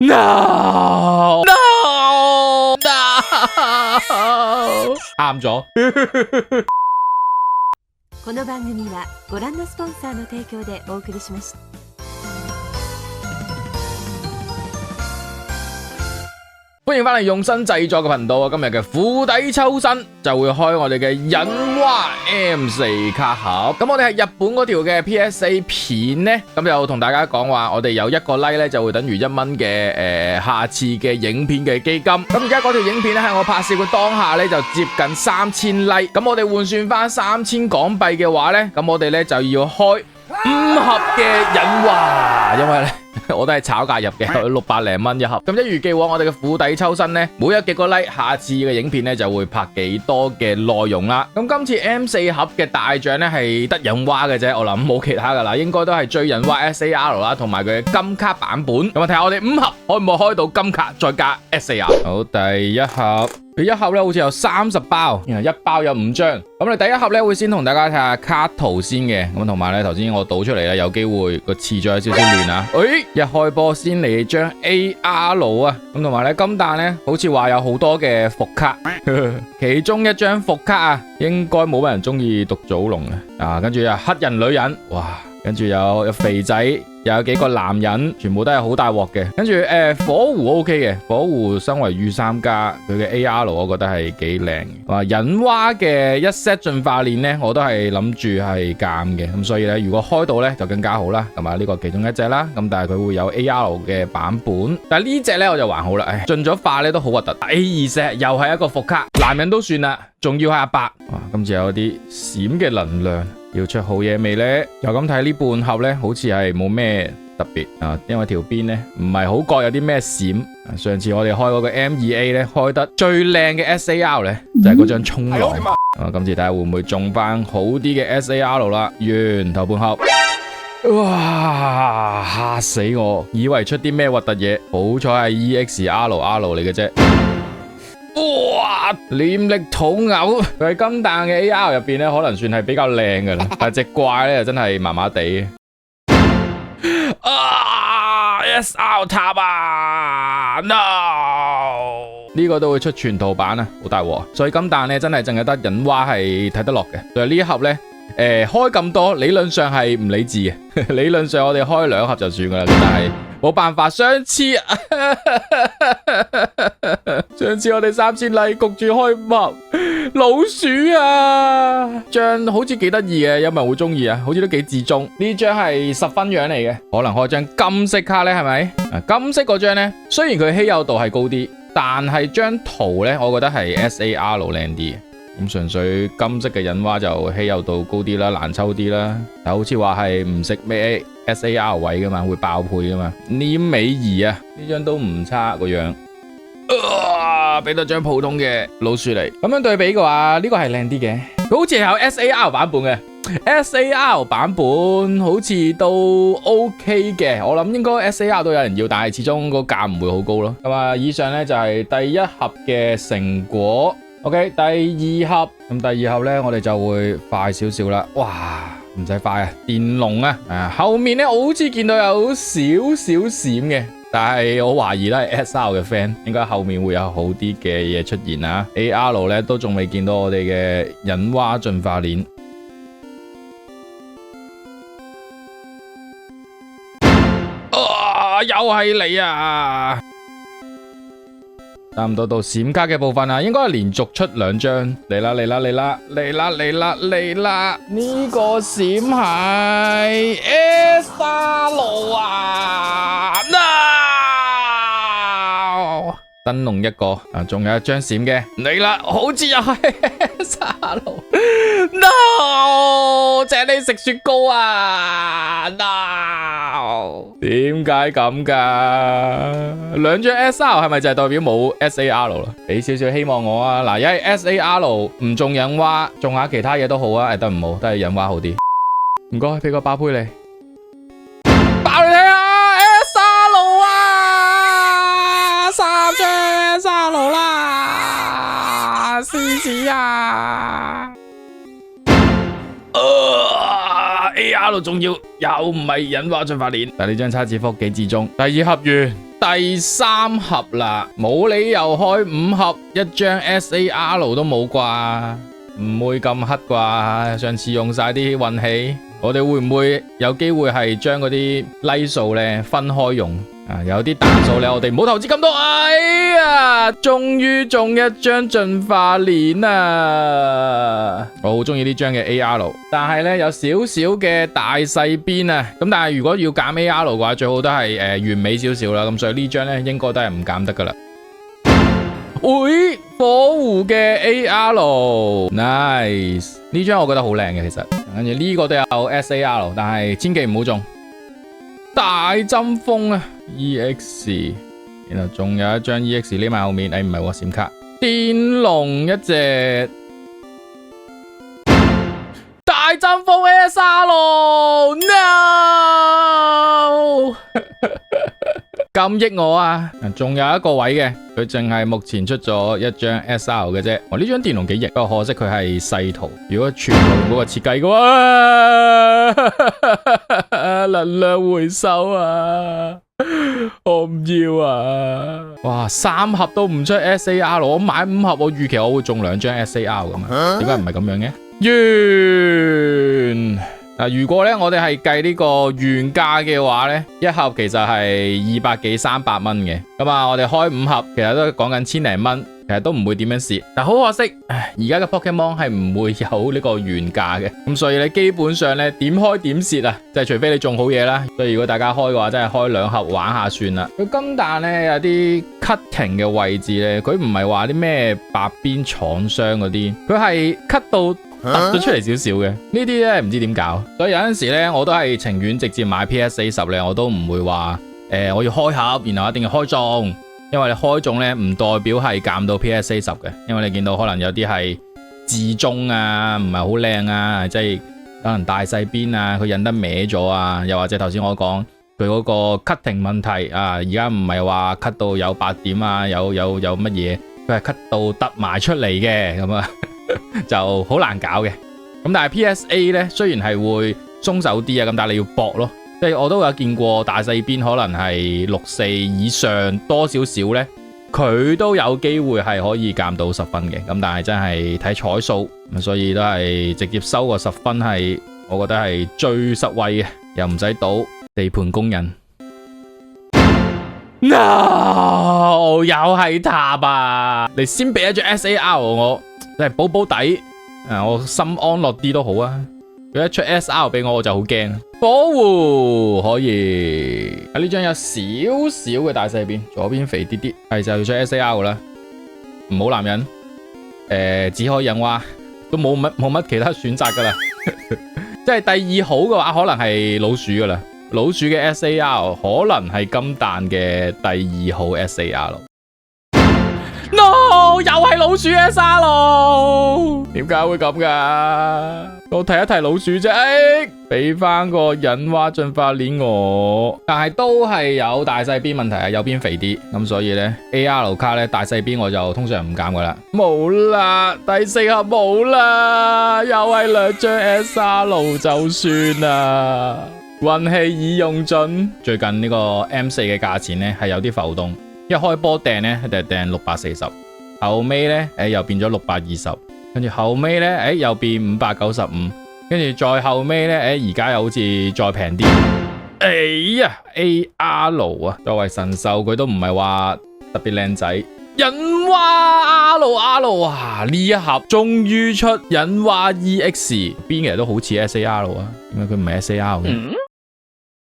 No， 啱咗。この番組はご覧のスポンサーの提供でお送りしました。歡迎翻嚟用心製作嘅頻道啊！今日嘅釜底抽薪就會開我哋嘅忍蛙 M4 卡盒。咁我哋係日本嗰條嘅 PSA 片呢，咁就同大家講話，我哋有1個 like 咧就會等於1蚊嘅下次嘅影片嘅基金。咁而家嗰條影片咧喺我拍攝嘅當下咧就接近3000 like。咁我哋換算翻3000港幣嘅話咧，咁我哋咧就要開5盒嘅忍蛙，因為咧。我都係炒價入嘅，600零蚊一盒。咁一如既往，我哋嘅釜底抽薪呢，每幾個 like，下次嘅影片呢就會拍幾多嘅內容啦。咁今次 M4 盒嘅大獎呢係得忍蛙嘅啫，我諗冇其他噶啦，應該都係追忍蛙 SAR 啦，同埋佢嘅金卡版本。咁啊睇下我哋5盒可唔可以開到金卡再加 SAR。好，第一盒。佢一盒咧好似有30包，然後1包有5張。咁我哋第一盒咧會先同大家睇下卡圖先嘅，咁同埋咧頭先我倒出嚟咧有機會個次序有少少亂啊。一開波先嚟張 AR 啊，咁同埋咧金彈咧好似話有好多嘅伏卡，其中一張伏卡啊應該冇乜人中意毒祖龍啊，跟住又黑人女人，哇！跟住有肥仔，又有幾個男人，全部都係好大鑊嘅。跟住火狐 OK 嘅，火狐身為御三家，佢嘅 AR 我覺得係幾靚嘅。忍蛙嘅一 set 進化鏈呢，我都係諗住係減嘅，咁所以呢，如果開到呢，就更加好啦。咁啊呢個其中一隻啦，咁但係佢會有 AR 嘅版本。但係呢隻呢，我就還好啦，進咗化呢都好核突。A2 又係一個伏卡，男人都算啦，仲要係阿伯。哇，今次有啲閃嘅能量。要出好嘢未呢？就咁睇呢半盒呢，好似係冇咩特別啊，因為條邊呢唔係好覺有啲咩閃。上次我哋開嗰個 M2A 呢，開得最靚嘅 SAR 呢，就係嗰張衝浪。今次睇下會唔會中翻好啲嘅 SAR 啦。完頭半盒，哇！嚇死我，以為出啲咩核突嘢，好彩係 EXRR 嚟嘅啫。哇！臉力土偶，佢喺金彈嘅 AR 入邊咧，可能算係比較靚噶啦，但係隻怪咧真係麻麻地。SR 塔啊 ！No！ 呢個都會出全圖版啊，好大鑊。所以金彈咧真係淨係得忍蛙係睇得落嘅。所以呢一盒咧，開咁多，理論上係唔理智嘅。理論上我哋開2盒就算噶啦，但係。冇辦法，上次我哋3000 like 焗住開5盒老鼠啊，張好似幾得意嘅，有冇人會中意啊？好似都幾自中，呢張係10分樣嚟嘅，可能開張金色卡呢，係咪？金色嗰張呢，雖然佢稀有度係高啲，但係張圖呢，我覺得係 SAR 靚啲。咁純粹金色嘅忍蛙就稀有度高啲啦，難抽啲啦。但好似話係唔識咩 SAR 位噶嘛，會爆配噶嘛。黏尾兒啊，呢張都唔差個樣。俾多張普通嘅老鼠嚟。咁樣對比嘅話，呢個係靚啲嘅。佢好似係有 SAR 版本嘅。SAR 版本好似都 OK 嘅，我諗應該 SAR 都有人要，但係始終個價唔會好高咯。咁啊，以上呢就係第一盒嘅成果。OK， 第二盒，咁第二盒呢，我哋就會快少少啦。哇，唔使快啊，電龍啊，後面呢，我好似見到有少少閃嘅，但係我懷疑都係 SR 嘅 fan， 應該後面會有好啲嘅嘢出現啊。AR 呢都仲未見到我哋嘅忍蛙進化鏈。又係你啊！差唔多到閃卡嘅部分啊，應該係連續出2張。嚟啦嚟啦嚟啦嚟啦嚟啦嚟啦！呢個閃係 SR 啊 ！No！ 燈籠一個啊，仲有一張閃嘅嚟啦，好似又係 SR。No！ 請你食雪糕啊 ！No！ 點解咁噶？2張 SR 係咪就係代表冇 SAR 啦？俾少少希望我啊！嗱，因為 SAR 唔中忍蛙，中下其他嘢都好啊，得唔好，都係忍蛙好啲。唔該，俾個爆杯你，爆你睇下 SR 啊！3張 SR 啦，試試啊！AR 仲要又唔係忍蛙進化鏈，但係呢張叉字幅幾至中。第二盒完，第3盒啦，冇理由開5盒，一張 SAR 都冇啩，唔會咁黑啩？上次用晒啲運氣，我哋會唔會有機會係將嗰啲 like 數咧分開用？有啲彈數咧，我哋唔好投資咁多。哎呀，終於中一張進化鏈啊！我好中意呢張嘅 AR， 但係咧有少少嘅大細邊啊。咁但係如果要減 AR 嘅話，最好都係完美少少啦。咁所以呢張咧應該都係唔減得噶啦。喂，火狐嘅 AR，nice， 呢張我覺得好靚嘅其實。跟住呢個都有 SAR， 但係千祈唔好中。大針鋒啊 EX， 然後仲有一張 EX 匿埋後面，唔係閃卡，電龍一隻，大針鋒 SR，no 咁益我啊！仲有一個位嘅，佢淨係目前出咗一張 SR 嘅啫。呢張電龍幾益，不過可惜佢係細圖。如果全部用嗰個設計嘅話，能量回收啊！我唔要啊！哇，3盒都唔出 SAR， 我買5盒，我預期我會中2張 SAR 噶嘛？點解唔係咁樣嘅？如果咧我哋係計呢個原價嘅話咧，一盒其實係200幾300蚊嘅，咁啊我哋開5盒，其實都講緊千零蚊，其實都唔會點樣蝕。但好可惜，而家嘅 Pokemon 係唔會有呢個原價嘅，咁所以咧基本上咧點開點蝕啊，即係除非你中好嘢啦。所以如果大家開嘅話，真係開2盒玩下算啦。佢金彈咧有啲 cutting 嘅位置咧，佢唔係話啲咩白邊廠商嗰啲，佢係 cut 到突咗出嚟少少嘅，呢啲咧唔知點搞，所以有陣時咧我都係情願直接買 PS40咧，我都唔會話我要開盒，然後一定要開中，因為你開中咧唔代表係減到 PS40嘅，因為你見到可能有啲係至中啊，唔係好靚啊，即係可能大細邊啊，佢印得歪咗啊，又或者頭先我講佢嗰個 cutting 問題啊，而家唔係話 cut 到有8點啊，有乜嘢，佢係 cut 到突埋出嚟嘅咁啊。就好難搞嘅，咁但係 PSA 咧雖然係會鬆手啲啊，咁但係你要搏咯，即係我都有見過大細邊可能係6-4以上多少少咧，佢都有機會係可以減到10分嘅，咁但係真係睇彩數，咁所以都係直接收個10分係，我覺得係最實惠嘅，又唔使賭地盤工人。No， 又係塔啊！你先俾一張 SAR 我。即係保保底，我心安樂啲都好啊。佢一出 SR 俾我，我就好驚。火狐可以，呢張有少少嘅大細邊，左邊肥啲啲，係就要出 SAR 啦。唔好男人，只可以引蛙，都冇乜其他選擇噶啦。即係第2好嘅話，可能係老鼠噶啦。老鼠嘅 SAR 可能係金彈嘅第2好 SAR。No， 又係老鼠 SR 咯，點解會咁噶？我提一提老鼠啫，俾翻個引蛙進化鏈我，但係都係有大細邊問題啊，右邊肥啲，咁所以咧 AR 卡咧大細邊我就通常唔減噶啦。冇啦，第4盒冇啦，又係2張 SR 就算啦，運氣已用盡。最近呢個 M4 嘅價錢咧係有啲浮動。一開波訂咧就訂640，後尾咧又變咗620，跟住後尾咧又變595，跟住再後尾咧而家又好似再平啲。哎呀 AR 啊，作為神獸佢都唔係話特別靚仔。引蛙 R 啊，呢一盒終於出引蛙 EX， 邊嘅都好似 SAR 啊，點解佢唔係 SAR 嘅？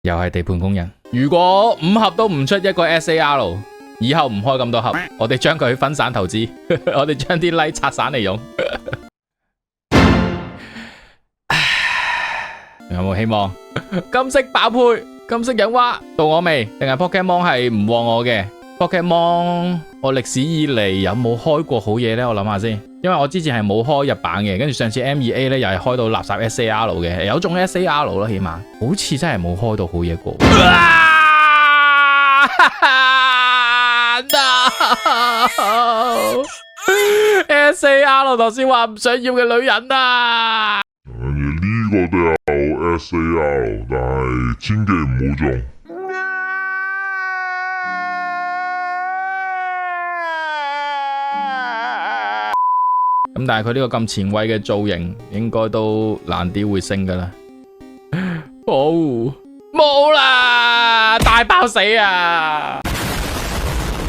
又係地盤工人。如果5盒都唔出一個 SAR。以後唔開咁多盒，我哋將佢分散投資，我哋將啲 like 拆散嚟用。有冇希望？金色爆配，金色引蛙到我未？定係 Pokemon 係唔旺我嘅 Pokemon？我歷史以嚟有冇開過好嘢呢？我諗下先，因為我之前係冇開日版嘅，跟住上次 M2A 咧又係開到垃圾 SAR 嘅，有種 SAR 咯，起碼好似真係冇開到好嘢過。SAR 頭先話唔想要嘅女人啊！呢個都有 SAR， 但係千祈唔好中。咁但係佢呢個咁前衛嘅造型，應該都難啲會升噶啦。冇啦，大爆死啊！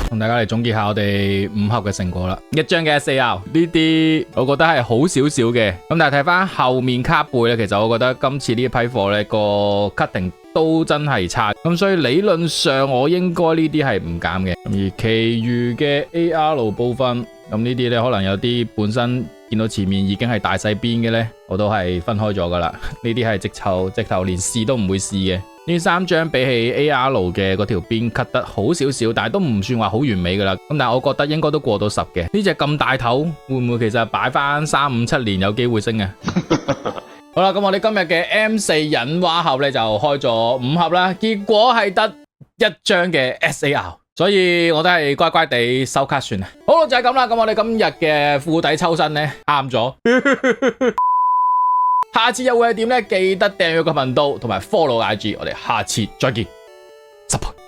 同大家嚟總結下我哋5盒嘅成果啦。一張嘅 SAR 呢啲，我覺得係好少少嘅。咁但係睇翻後面卡背咧，其實我覺得今次呢一批貨咧個 cutting 都真係差。咁所以理論上我應該呢啲係唔減嘅。而其餘嘅 AR 部分，咁呢啲咧可能有啲本身見到前面已經係大細邊嘅咧，我都係分開咗噶啦。呢啲係直頭連試都唔會試嘅。呢3張比起 AR 嘅嗰條邊 cut 得好少少，但係都唔算話好完美噶啦。咁但係我覺得應該都過到10嘅。呢隻咁大頭，會唔會其實擺翻3、5、7年有機會升啊？好啦，咁我哋今日嘅 M4 引蛙盒咧就開咗5盒啦，結果係得1張嘅 SAR， 所以我都係乖乖地收卡算啦。好啦，就係咁啦。咁我哋今日嘅褲底抽身咧啱咗。下次又會係點呢？記得訂閱個頻道同埋 follow IG，我哋下次再見。Support。